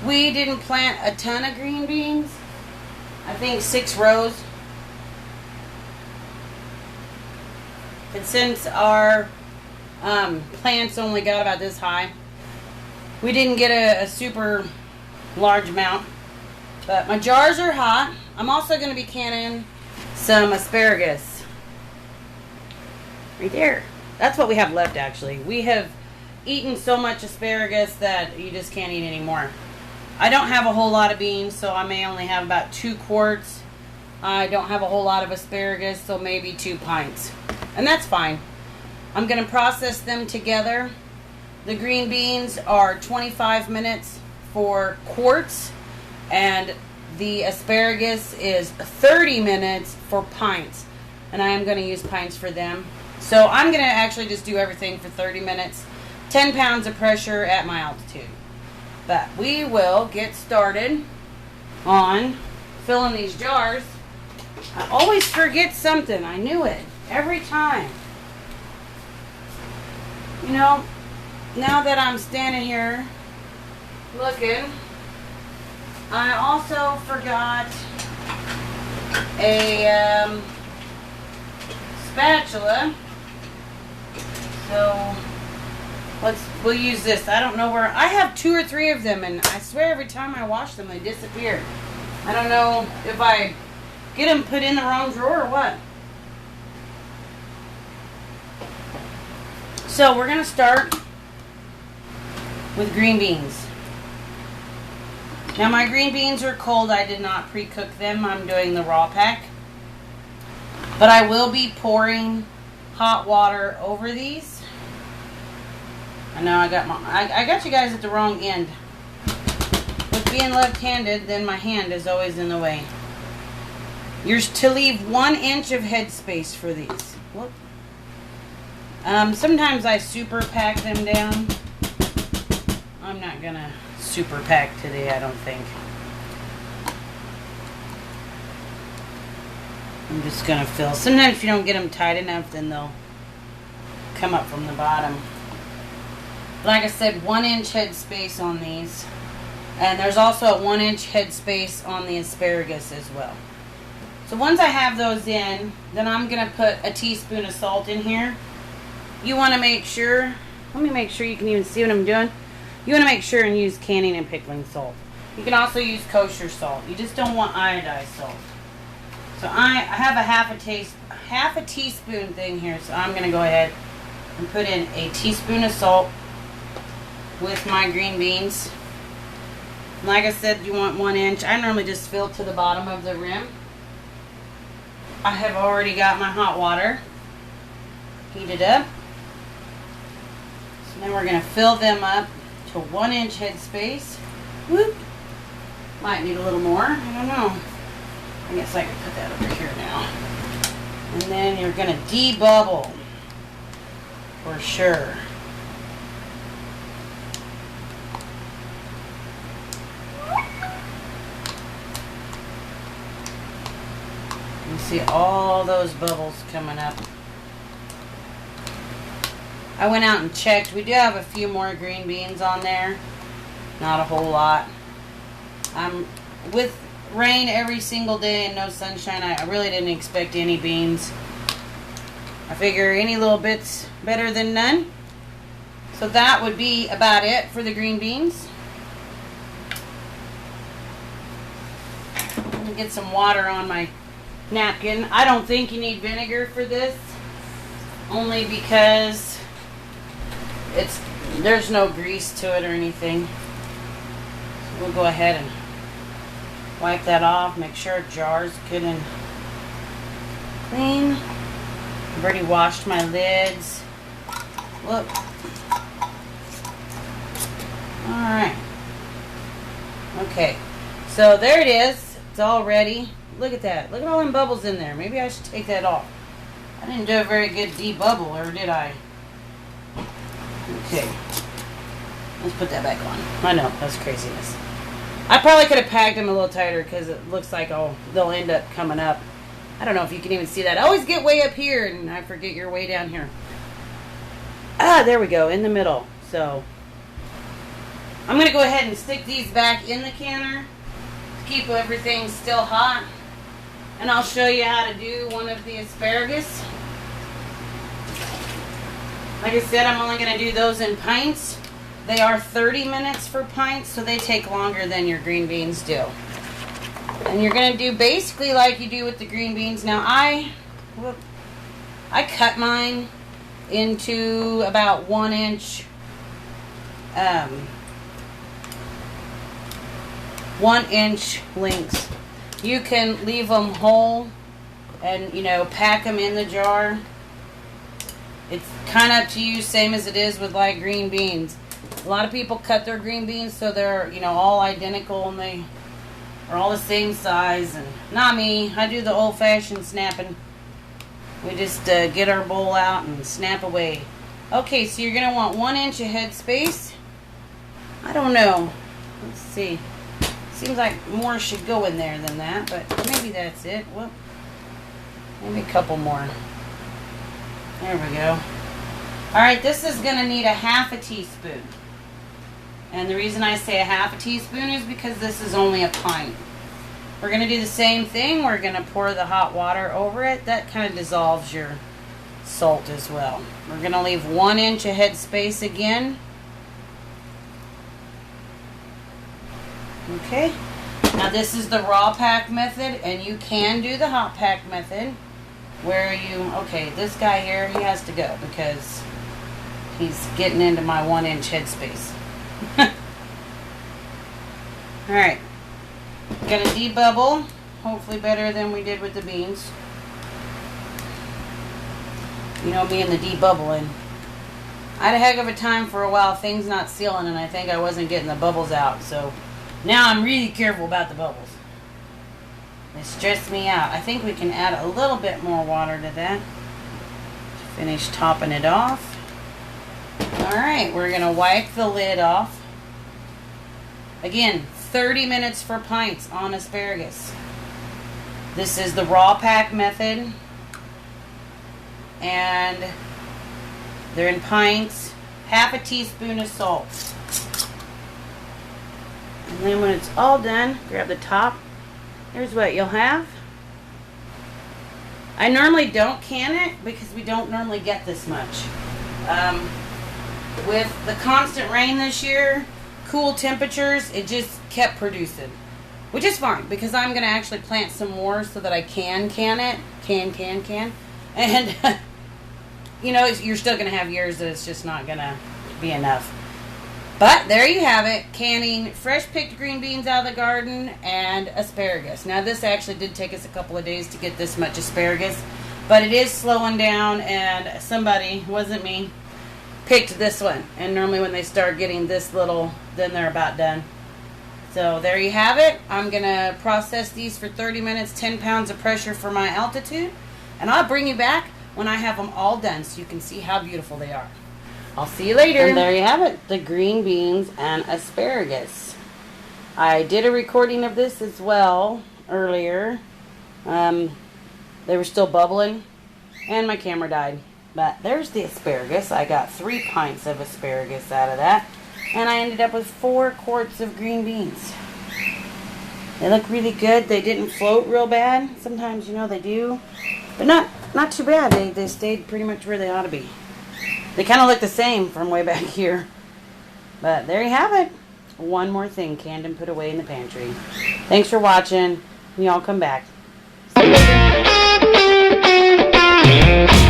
We didn't plant a ton of green beans. I think 6 rows. And since our plants only got about this high, we didn't get a super large amount. But my jars are hot. I'm also going to be canning some asparagus. Right there. That's what we have left, actually. We have eaten so much asparagus that you just can't eat anymore. I don't have a whole lot of beans, so I may only have about 2 quarts. I don't have a whole lot of asparagus, so maybe 2 pints. And that's fine. I'm going to process them together. The green beans are 25 minutes for quarts, and the asparagus is 30 minutes for pints. And I am going to use pints for them. So I'm going to actually just do everything for 30 minutes. 10 pounds of pressure at my altitude. But we will get started on filling these jars. I always forget something. I knew it. Every time. You know, now that I'm standing here looking, I also forgot a spatula. So we'll use this. I don't know where. I have 2 or 3 of them, and I swear every time I wash them, they disappear. I don't know if I get them put in the wrong drawer or what. So we're going to start with green beans. Now my green beans are cold. I did not pre-cook them. I'm doing the raw pack. But I will be pouring hot water over these. I know I got you guys at the wrong end. With being left-handed, then my hand is always in the way. You're to leave 1 inch of headspace for these. Whoop. Sometimes I super pack them down. I'm not gonna super pack today, I don't think. I'm just gonna fill. Sometimes if you don't get them tight enough, then they'll come up from the bottom. Like I said, 1 inch headspace on these. And there's also a 1 inch headspace on the asparagus as well. So once I have those in, then I'm gonna put a teaspoon of salt in here. You want to make sure, let me make sure you can even see what I'm doing. You want to make sure and use canning and pickling salt. You can also use kosher salt. You just don't want iodized salt. So I have a half a teaspoon thing here. So I'm going to go ahead and put in a teaspoon of salt with my green beans. Like I said, you want 1 inch. I normally just fill to the bottom of the rim. I have already got my hot water heated up. Then we're going to fill them up to 1 inch headspace. Whoop. Might need a little more. I don't know. I guess I can put that over here now. And then you're going to debubble. For sure. You see all those bubbles coming up. I went out and checked. We do have a few more green beans on there. Not a whole lot. With rain every single day and no sunshine, I really didn't expect any beans. I figure any little bit's better than none. So that would be about it for the green beans. Let me get some water on my napkin. I don't think you need vinegar for this. Only because there's no grease to it or anything. So we'll go ahead and wipe that off. Make sure our jar's good and clean. I've already washed my lids. Look. Alright. Okay. So there it is. It's all ready. Look at that. Look at all them bubbles in there. Maybe I should take that off. I didn't do a very good debubble, or did I? Okay. Let's put that back on. I know, that's craziness. I probably could have packed them a little tighter because it looks like they'll end up coming up. I don't know if you can even see that. I always get way up here and I forget you're way down here. Ah, there we go, in the middle. So, I'm going to go ahead and stick these back in the canner to keep everything still hot. And I'll show you how to do one of the asparagus. Like I said, I'm only going to do those in pints. They are 30 minutes for pints, so they take longer than your green beans do. And you're going to do basically like you do with the green beans. Now, I cut mine into about 1 inch 1 inch lengths. You can leave them whole and, you know, pack them in the jar. It's kind of up to you, same as it is with like green beans. A lot of people cut their green beans so they're, you know, all identical and they are all the same size. And not me. I do the old-fashioned snapping. We just get our bowl out and snap away. Okay, so you're going to want 1 inch of head space. I don't know. Let's see. Seems like more should go in there than that, but maybe that's it. Well, maybe a couple more. There we go. Alright, this is going to need a half a teaspoon. And the reason I say a half a teaspoon is because this is only a pint. We're going to do the same thing. We're going to pour the hot water over it. That kind of dissolves your salt as well. We're going to leave 1 inch of head space again. Okay. Now this is the raw pack method, and you can do the hot pack method where you, okay, this guy here, he has to go because he's getting into my 1 inch head space. Alright. Gonna debubble, hopefully better than we did with the beans. You know me and the debubbling. I had a heck of a time for a while, things not sealing, and I think I wasn't getting the bubbles out, so now I'm really careful about the bubbles. They stress me out. I think we can add a little bit more water to that. Finish topping it off. Alright, we're gonna wipe the lid off. Again, 30 minutes for pints on asparagus. This is the raw pack method. And they're in pints. Half a teaspoon of salt. And then when it's all done, grab the top. Here's what you'll have. I normally don't can it because we don't normally get this much. With the constant rain this year, cool temperatures, it just kept producing. Which is fine because I'm going to actually plant some more so that I can it. Can. And, you know, you're still going to have years that it's just not going to be enough. But there you have it, canning fresh picked green beans out of the garden and asparagus. Now this actually did take us a couple of days to get this much asparagus, but it is slowing down, and somebody, wasn't me, picked this one. And normally when they start getting this little, then they're about done. So there you have it. I'm going to process these for 30 minutes, 10 pounds of pressure for my altitude, and I'll bring you back when I have them all done so you can see how beautiful they are. I'll see you later. And there you have it, the green beans and asparagus. I did a recording of this as well earlier. They were still bubbling and my camera died. But there's the asparagus. I got 3 pints of asparagus out of that. And I ended up with 4 quarts of green beans. They look really good. They didn't float real bad. Sometimes, you know, they do. But not too bad. They stayed pretty much where they ought to be. They kind of look the same from way back here. But there you have it. One more thing canned and put away in the pantry. Thanks for watching. Y'all come back. See you later.